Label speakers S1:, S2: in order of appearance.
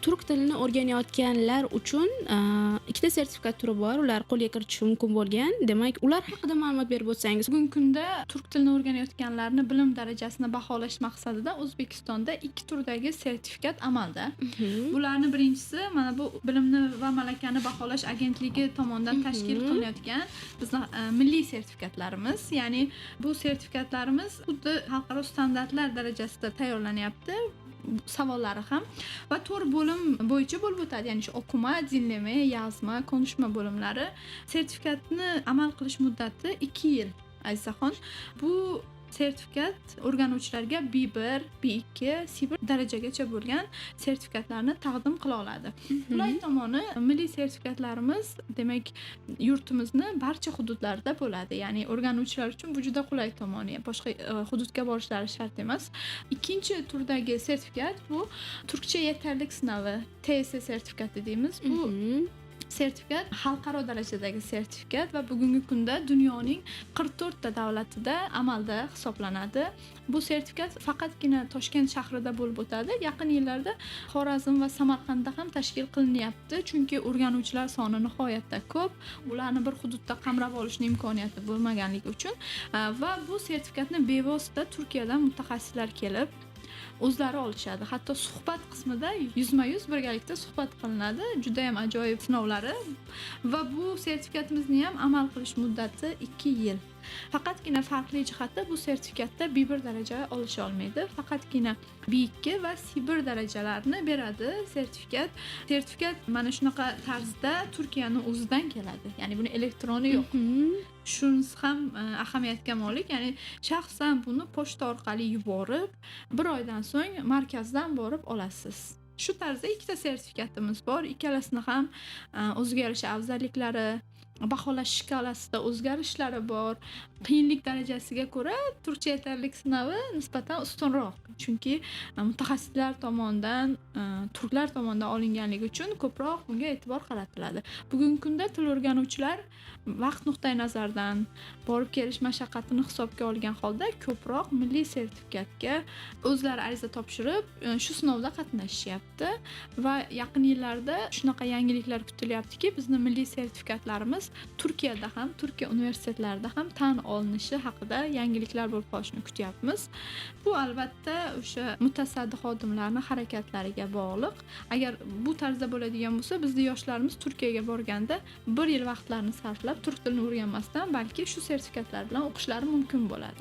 S1: Turk tilini o'rganayotganlar uchun ikkita sertifikat turi bor. Ular qo'lga kiritishi mumkin bo'lgan. Demak, ular haqida ma'lumot berib o'tsangiz.
S2: Bugungi kunda turk tilini o'rganayotganlarni bilim darajasini baholash maqsadida O'zbekistonda 2 turdagi sertifikat amalda. Bularning birinchisi mana bu bilimni va malakani baholash agentligi tomonidan tashkil qilinayotgan bizning milliy sertifikatlarimiz. Ya'ni bu sertifikatlarimiz xuddi xalqaro standartlar darajasida tayyorlanyapti. Savollari ham va 4 bo'lim bo'yicha bo'lib o'tadi. Ya'ni shu o'qima, dinlama, yozma, konuşma bo'limlari. Sertifikatni amal qilish muddati 2 yil. Azizaxon, bu sertifikat o'rganuvchilarga B1, B2, C1 darajagacha bo'lgan sertifikatlarni taqdim qila oladi. Qulay tomoni milliy sertifikatlarimiz demak yurtimizni barcha hududlarida bo'ladi. Ya'ni o'rganuvchilar uchun bu juda qulay tomoni. Boshqa hududga borishlari shart emas. Ikkinchi turdagi sertifikat bu turkcha yetarlik sinovi, TSS sertifikati deymiz. Bu sertifikat xalqaro darajadagi sertifikat va bugungi kunda dunyoning 44 ta davlatida amalda hisoblanadi. Bu sertifikat faqatgina Toshkent shahrida bo'lib o'tadi. Yaqin yillarda Xorazm va Samarqandda ham tashkil qilinyapti, chunki o'rganuvchilar soni nihoyatda ko'p. Ularni bir hududda qamrab olishning imkoniyati bo'lmaganligi uchun va bu sertifikatni bevosita Turkiyadan mutaxassislar kelib o'zlari olishadi. Hatto suhbat qismida yuzma-yuz birgalikda suhbat qilinadi. Juda ham ajoyib sinovlari va bu sertifikatimizni ham amal qilish muddati 2 yil. Faqatgina farqli jihati bu sertifikatda B1 daraja olisha olmaydi. Faqatgina B2 va C1 darajalarini beradi sertifikat. Sertifikat mana shunaqa tarzda Turkiyaning o'zidan keladi. Ya'ni buni elektroni yo'q. Shunisi ham ahamiyatga molik. Ya'ni shaxsan buni pochta orqali yuborib, 1 oydan so'ng markazdan borib olasiz. Shu tarzda ikkita sertifikatimiz bor. Ikkalasini ham o'ziga yarasha afzalliklari, baholash shkalasida o'zgarishlari bor. Qiyinlik darajasiga ko'ra turkcha yetarlik sinovi nisbatan ustunroq. Chunki mutaxassislar tomonidan, turklar tomonidan olinganligi uchun ko'proq bunga e'tibor qaratiladi. Bugungi kunda til o'rganuvchilar vaqt nuqtai nazaridan borib kelish mashaqqatini hisobga olgan holda ko'proq milliy sertifikatga o'zlari ariza topshirib, shu sinovda qatnashyapti va yaqin yillarda shunaqa yangiliklar kutilyaptiki, bizning milliy sertifikatlarimiz Turkiyada ham, Turkiya universitetlarida ham tan olinishi haqida yangiliklar bo'lib qolishini kutyapmiz. Bu albatta o'sha mutasaddi xodimlarning harakatlariga bog'liq. Agar bu tarzda bo'ladigan bo'lsa, bizning yoshlarimiz Turkiyaga borganda 1 yil vaqtlarini sarflab turk tilini o'rganmasdan, balki shu sertifikatlar bilan o'qishlari mumkin bo'ladi.